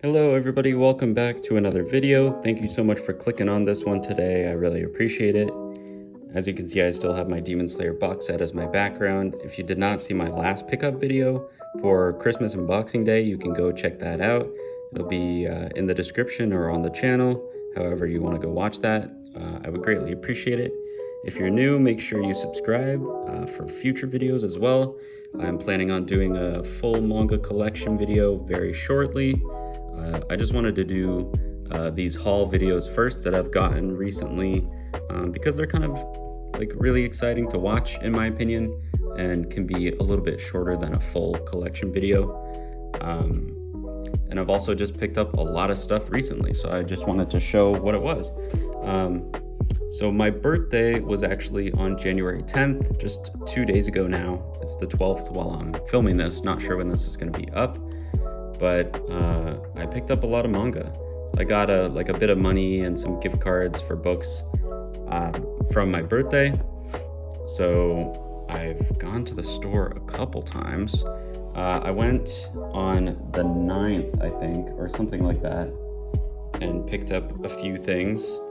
Hello everybody, welcome back to another video. Thank you so much for clicking on this one today. I really appreciate it. As you can see, I still have my Demon Slayer box set as my background. If you did not see my last pickup video for Christmas and Boxing Day, you can go check that out. It'll be in the description or on the channel, however you want to go watch that. I would greatly appreciate it. If you're new, make sure you subscribe for future videos as well. I'm planning on doing a full manga collection video very shortly. I just wanted to do these haul videos first that I've gotten recently because they're kind of like really exciting to watch in my opinion, and can be a little bit shorter than a full collection video. And I've also just picked up a lot of stuff recently, so I just wanted to show what it was. So my birthday was actually on January 10th, just 2 days ago now. It's the 12th while I'm filming this, not sure when this is going to be up. But I picked up a lot of manga. I got a bit of money and some gift cards for books from my birthday. So I've gone to the store a couple times. I went on the 9th, I think, or something like that, and picked up a few things.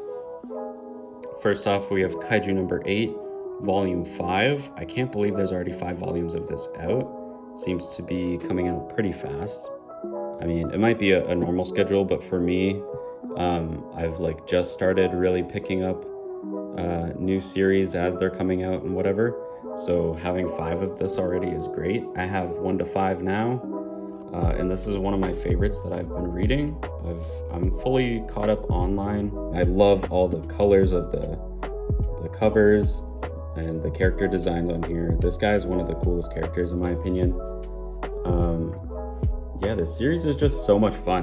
First off, we have Kaiju number 8, volume 5. I can't believe there's already 5 volumes of this out. It seems to be coming out pretty fast. I mean, it might be a normal schedule, but for me, I've just started really picking up new series as they're coming out and whatever. So having 5 of this already is great. I have 1 to 5 now, and this is one of my favorites that I've been reading. I'm fully caught up online. I love all the colors of the covers and the character designs on here. This guy is one of the coolest characters in my opinion. Yeah, this series is just so much fun.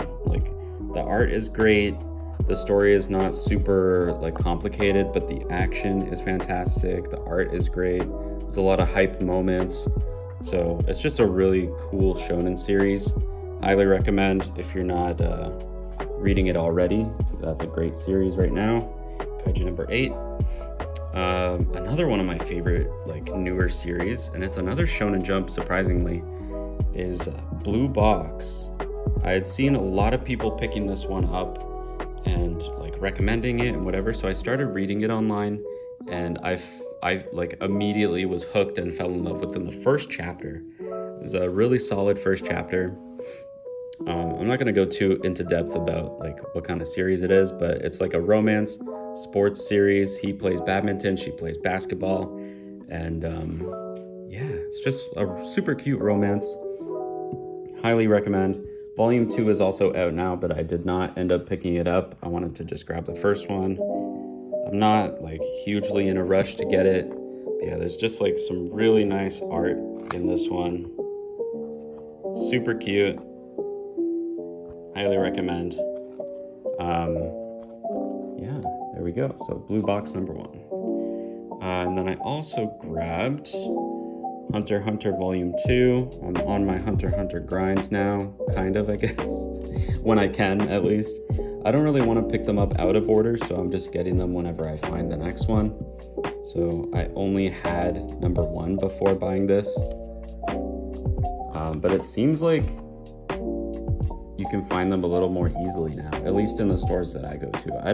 The art is great. The story is not super complicated, but the action is fantastic. The art is great. There's a lot of hype moments. So it's just a really cool shonen series. Highly recommend if you're not reading it already. That's a great series right now. Kaiju number 8. Another one of my favorite newer series, and it's another Shonen Jump surprisingly, is Blue Box. I had seen a lot of people picking this one up and recommending it and whatever, so I started reading it online, and I immediately was hooked and fell in love within the first chapter. It was a really solid first chapter. I'm not going to go too into depth about what kind of series it is, but it's a romance sports series. He plays badminton, she plays basketball, and yeah, it's just a super cute romance. Highly recommend. Volume 2 is also out now, but I did not end up picking it up. I wanted to just grab the first one. I'm not hugely in a rush to get it. But yeah, there's just some really nice art in this one. Super cute. Highly recommend. Yeah, there we go. So Blue Box number 1. And then I also grabbed Hunter x Hunter Volume 2. I'm on my Hunter x Hunter grind now, kind of, I guess, when I can, at least. I don't really want to pick them up out of order, so I'm just getting them whenever I find the next one. So I only had number 1 before buying this. But it seems like you can find them a little more easily now, at least in the stores that I go to. I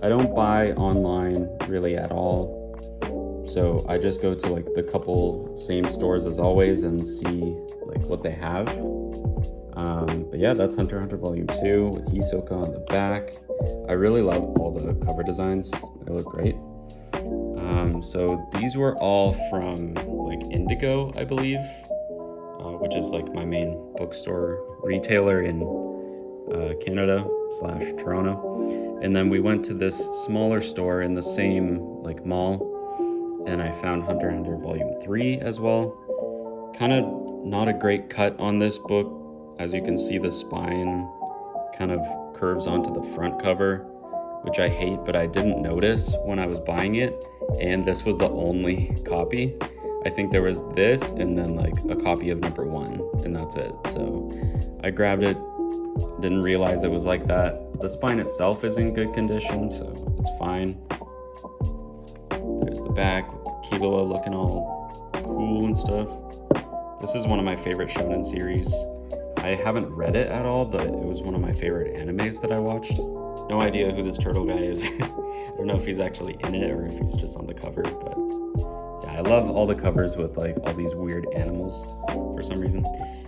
don't buy online really at all. So I just go to the couple same stores as always and see what they have. But yeah, that's Hunter x Hunter Volume 2 with Hisoka on the back. I really love all the cover designs. They look great. So these were all from Indigo, I believe, which is my main bookstore retailer in Canada/Toronto. And then we went to this smaller store in the same mall, and I found Hunter x Hunter Volume 3 as well. Kind of not a great cut on this book. As you can see, the spine kind of curves onto the front cover, which I hate, but I didn't notice when I was buying it, and this was the only copy. I think there was this and then a copy of number 1, and that's it. So I grabbed it, didn't realize it was like that. The spine itself is in good condition, so it's fine. There's the back with Killua looking all cool and stuff. This is one of my favorite shonen series. I haven't read it at all, but it was one of my favorite animes that I watched. No idea who this turtle guy is. I don't know if he's actually in it or if he's just on the cover, but yeah, I love all the covers with like all these weird animals for some reason.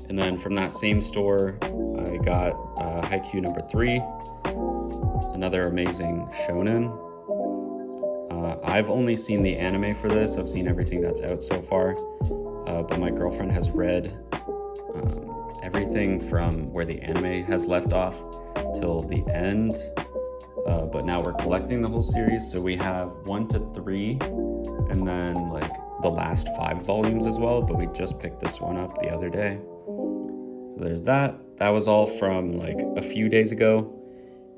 And then from that same store, I got Haikyuu number 3, another amazing shonen. I've only seen the anime for this. I've seen everything that's out so far, but my girlfriend has read everything from where the anime has left off till the end, but now we're collecting the whole series, so we have 1 to 3 and then like the last 5 volumes as well, but we just picked this one up the other day. So there's that was all from like a few days ago.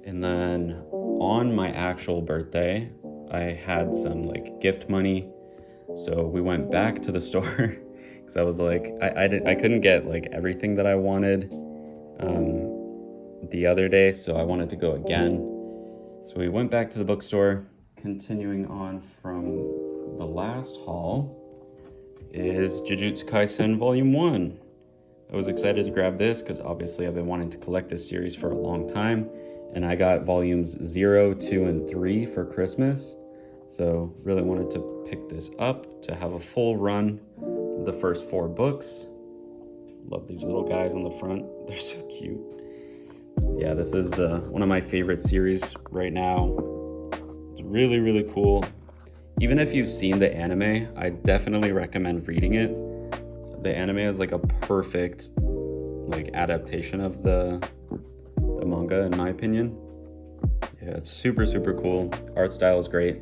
And then on my actual birthday, I had some like gift money, so we went back to the store because I was like, I couldn't get like everything that I wanted the other day, so I wanted to go again. So we went back to the bookstore. Continuing on from the last haul is Jujutsu Kaisen Volume 1. I was excited to grab this because obviously I've been wanting to collect this series for a long time, and I got volumes 0, 2, and 3 for Christmas. So really wanted to pick this up to have a full run of the first 4 books. Love these little guys on the front. They're so cute. Yeah, this is one of my favorite series right now. It's really, really cool. Even if you've seen the anime, I definitely recommend reading it. The anime is like a perfect like adaptation of the manga, in my opinion. Yeah, it's super, super cool. Art style is great.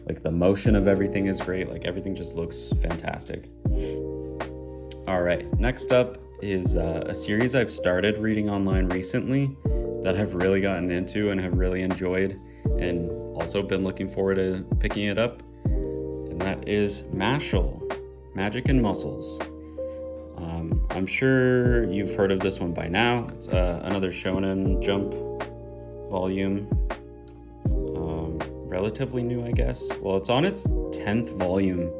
Like the motion of everything is great. Like everything just looks fantastic. All right, next up is a series I've started reading online recently that I've really gotten into and have really enjoyed, and also been looking forward to picking it up. And that is Mashle, Magic and Muscles. I'm sure you've heard of this one by now. It's another Shonen Jump volume. Relatively new, I guess. Well, it's on its 10th volume.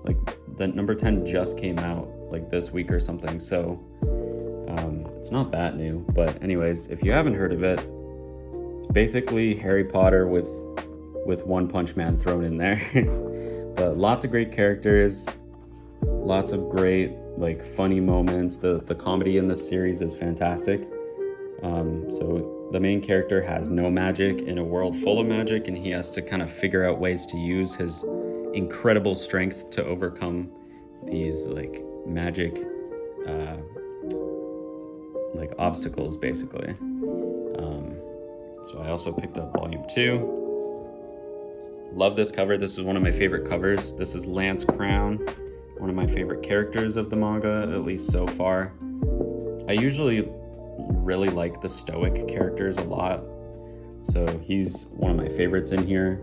Like the number 10 just came out like this week or something, so it's not that new. But anyways, if you haven't heard of it, it's basically Harry Potter with One Punch Man thrown in there. But lots of great characters, lots of great like funny moments. The comedy in this series is fantastic. So the main character has no magic in a world full of magic, and he has to kind of figure out ways to use his incredible strength to overcome these like magic like obstacles, basically. So I also picked up volume 2. Love this cover. This is one of my favorite covers. This is Lance Crown, one of my favorite characters of the manga, at least so far. I usually really like the stoic characters a lot, so he's one of my favorites in here.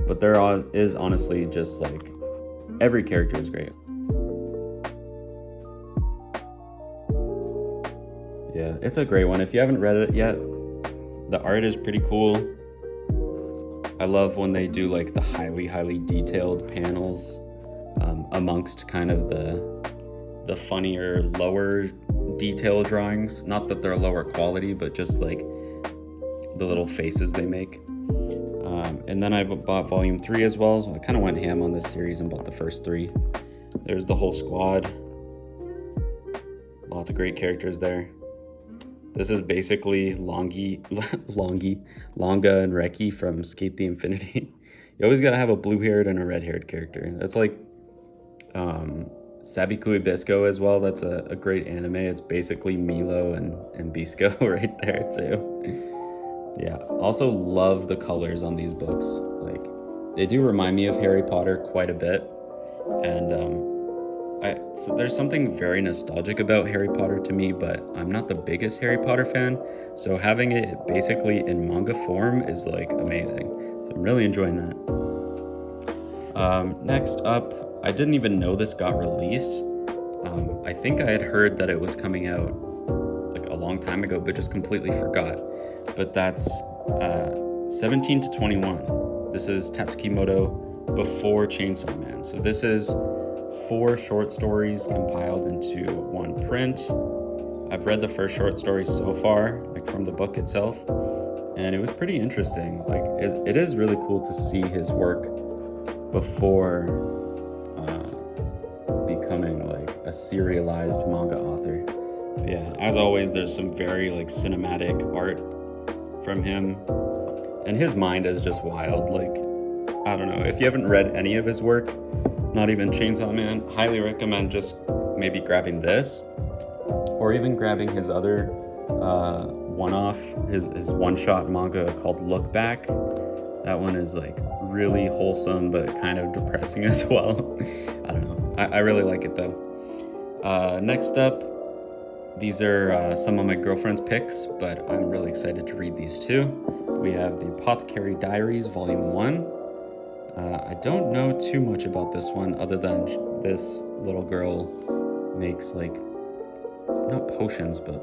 But there is honestly just like every character is great. Yeah, it's a great one. If you haven't read it yet, the art is pretty cool. I love when they do like the highly detailed panels amongst kind of the funnier, lower detail drawings. Not that they're lower quality, but just like the little faces they make. And then I bought volume 3 as well, so I kind of went ham on this series and bought the first 3. There's the whole squad. Lots of great characters there. This is basically Langa and Reki from Skate the Infinity. You always gotta have a blue-haired and a red-haired character. That's like Sabikui Bisco as well. That's a great anime. It's basically Milo and Bisco right there too. Yeah, also love the colors on these books. Like, they do remind me of Harry Potter quite a bit, and so there's something very nostalgic about Harry Potter to me, but I'm not the biggest Harry Potter fan, so having it basically in manga form is like amazing. So I'm really enjoying that. Next up, I didn't even know this got released. I think I had heard that it was coming out like a long time ago, but just completely forgot. But that's 17 to 21. This is Tatsukimoto before Chainsaw Man. So this is 4 short stories compiled into one print. I've read the first short story so far, like from the book itself, and it was pretty interesting. Like it is really cool to see his work before becoming like a serialized manga author. But yeah, as always, there's some very like cinematic art from him, and his mind is just wild. Like, I don't know, if you haven't read any of his work, not even Chainsaw Man, highly recommend just maybe grabbing this, or even grabbing his other one-off, his one-shot manga called Look Back. That one is like really wholesome but kind of depressing as well. I don't know, I really like it though. Next up, these are some of my girlfriend's picks, but I'm really excited to read these too. We have the Apothecary Diaries Volume 1. I don't know too much about this one other than this little girl makes like, not potions, but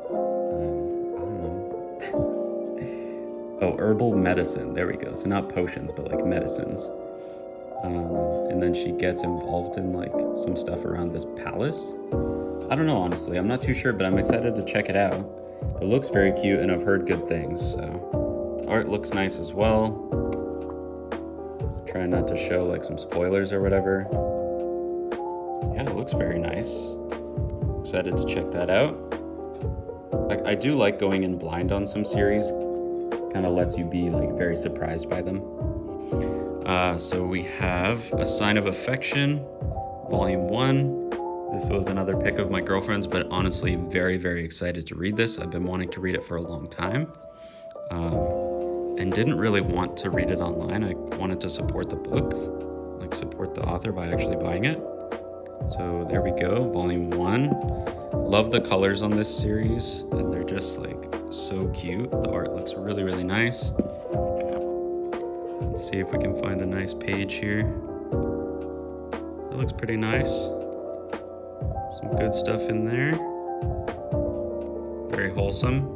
I don't know. Oh, herbal medicine. There we go. So not potions, but like medicines. And then she gets involved in like some stuff around this palace. I don't know, honestly. I'm not too sure, but I'm excited to check it out. It looks very cute, and I've heard good things, so the art looks nice as well. Trying not to show like some spoilers or whatever. Yeah, it looks very nice. Excited to check that out. I do like going in blind on some series. Kind of lets you be like very surprised by them. So we have A Sign of Affection, Volume 1. This was another pick of my girlfriend's, but honestly, very, very excited to read this. I've been wanting to read it for a long time, and didn't really want to read it online. I wanted to support the book, like support the author by actually buying it. So there we go, Volume 1. Love the colors on this series, and they're just like so cute. The art looks really, really nice. Let's see if we can find a nice page here. That looks pretty nice. Some good stuff in there. Very wholesome.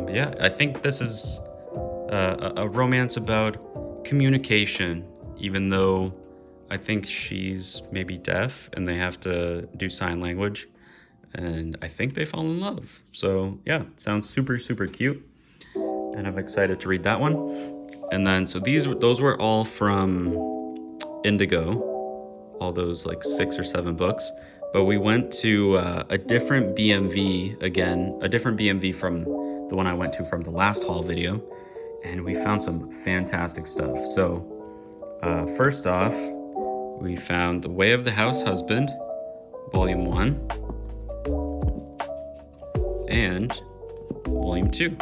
Yeah, I think this is a romance about communication, even though I think she's maybe deaf and they have to do sign language, and I think they fall in love. So yeah, sounds super, super cute, and I'm excited to read that one. And then, so those were all from Indigo, all those like 6 or 7 books, but we went to a different BMV again, a different BMV from the one I went to from the last haul video, and we found some fantastic stuff. So first off, we found The Way of the House Husband, Volume 1, and Volume 2.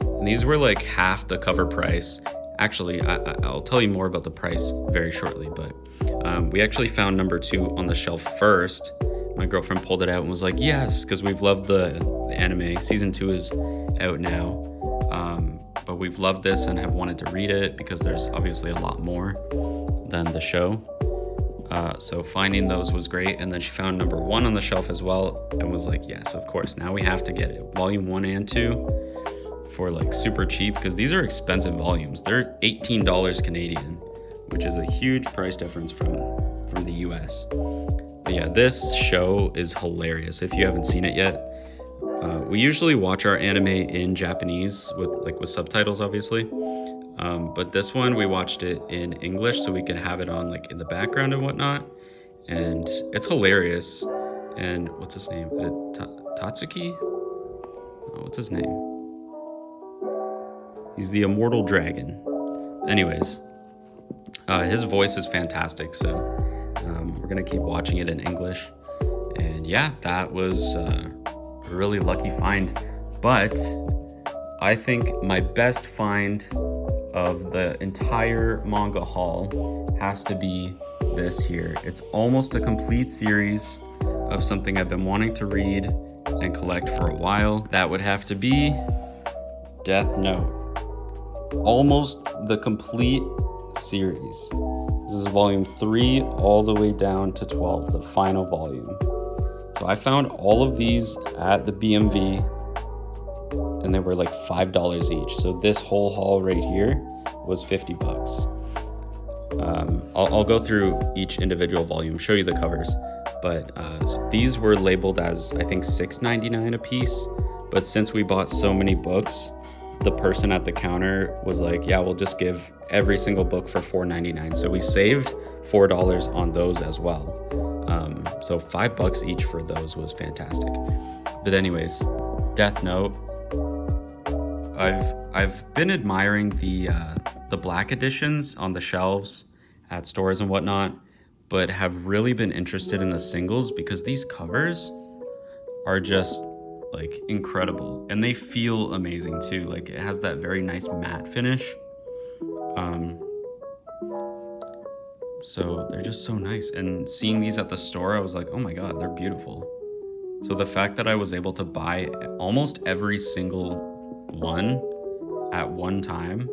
And these were like half the cover price. Actually, I'll tell you more about the price very shortly, but we actually found number 2 on the shelf first. My girlfriend pulled it out and was like, yes, because we've loved the anime. Season 2 is out now, but we've loved this and have wanted to read it because there's obviously a lot more than the show. So finding those was great. And then she found number 1 on the shelf as well and was like, yes, of course, now we have to get it. Volume 1 and 2 for like super cheap, because these are expensive volumes. They're $18 Canadian, which is a huge price difference from the US. But yeah, this show is hilarious. If you haven't seen it yet, we usually watch our anime in Japanese with subtitles, obviously. But this one, we watched it in English so we could have it on like in the background and whatnot. And it's hilarious. And what's his name? Is it Tatsuki? Oh, what's his name? He's the immortal dragon. Anyways, his voice is fantastic. So we're gonna keep watching it in English. And yeah, that was a really lucky find. But I think my best find of the entire manga haul has to be this here. It's almost a complete series of something I've been wanting to read and collect for a while. That would have to be Death Note. Almost the complete series. This is volume 3 all the way down to 12, the final volume. So I found all of these at the BMV, and they were like $5 each. So this whole haul right here was $50. I'll go through each individual volume, show you the covers, But so these were labeled as, I think, $6.99 a piece. But since we bought so many books, the person at the counter was like, yeah, we'll just give every single book for $4.99. So we saved $4 on those as well. So $5 each for those was fantastic. But anyways, Death Note. I've been admiring the black editions on the shelves at stores and whatnot, but have really been interested in the singles because these covers are just like incredible, and they feel amazing too. Like it has that very nice matte finish. So they're just so nice, and seeing these at the store, I was like, oh my god, they're beautiful. So the fact that I was able to buy almost every single one at one time,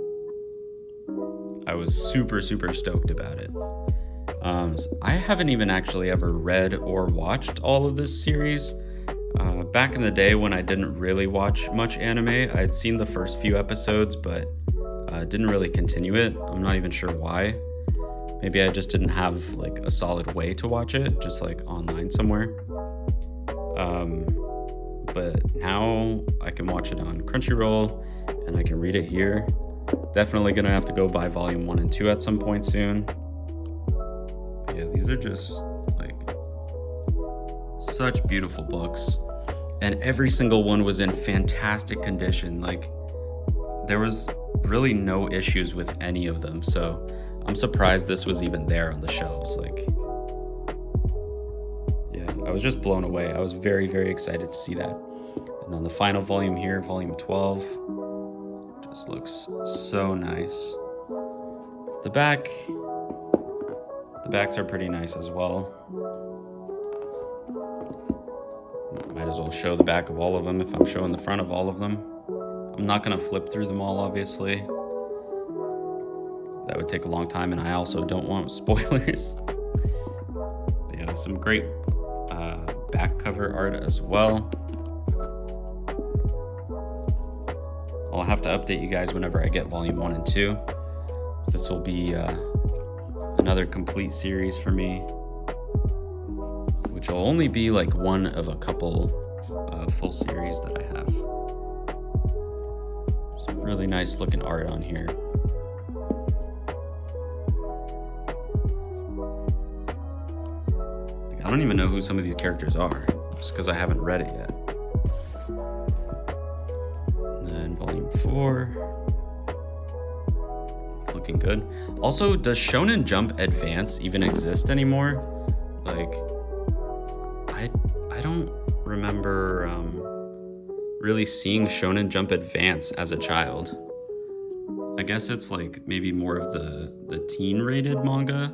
I was super stoked about it. I haven't even actually ever read or watched all of this series. Back in the day when I didn't really watch much anime, I had seen the first few episodes, but didn't really continue it. I'm not even sure why. Maybe I just didn't have like a solid way to watch it, just like online somewhere. But now I can watch it on Crunchyroll and I can read it here. Definitely gonna have to go buy volume 1 and 2 at some point soon. But yeah, these are just like such beautiful books, and every single one was in fantastic condition. Like there was really no issues with any of them, so I'm surprised this was even there on the shelves. Like, yeah, I was just blown away. I was very excited to see that. And then the final volume here, volume 12, just looks so nice. The backs are pretty nice as well. Might as well show the back of all of them if I'm showing the front of all of them. I'm not gonna flip through them all, obviously. That would take a long time, and I also don't want spoilers. But yeah, there's some great back cover art as well. I'll have to update you guys whenever I get volume 1 and 2. This will be another complete series for me, which will only be like one of a couple full series that I have. Some really nice looking art on here. Like, I don't even know who some of these characters are, just because I haven't read it yet. And then volume 4. Looking good. Also, does Shonen Jump Advance even exist anymore? Like, I don't remember really seeing Shonen Jump Advance as a child. I guess it's like maybe more of the teen rated manga.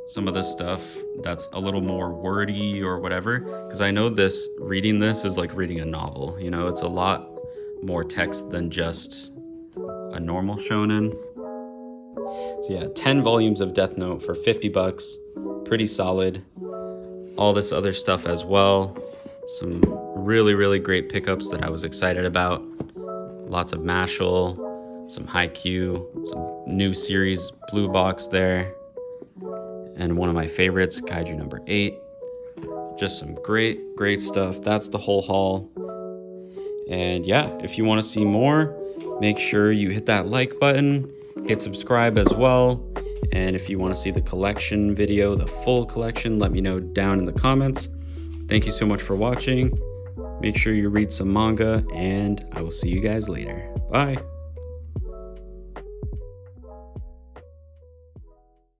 Some of the stuff that's a little more wordy or whatever, because I know reading this is like reading a novel, you know, it's a lot more text than just a normal shonen. So yeah, 10 volumes of Death Note for $50, pretty solid. All this other stuff as well. Some really great pickups that I was excited about. Lots of Mashal, some Haikyuu, some new series blue box there, and one of my favorites, Kaiju number 8. Just some great stuff. That's the whole haul. And yeah, if you want to see more, make sure you hit that like button, hit subscribe as well. And if you want to see the collection video, the full collection, let me know down in the comments. Thank you so much for watching. Make sure you read some manga, and I will see you guys later. Bye.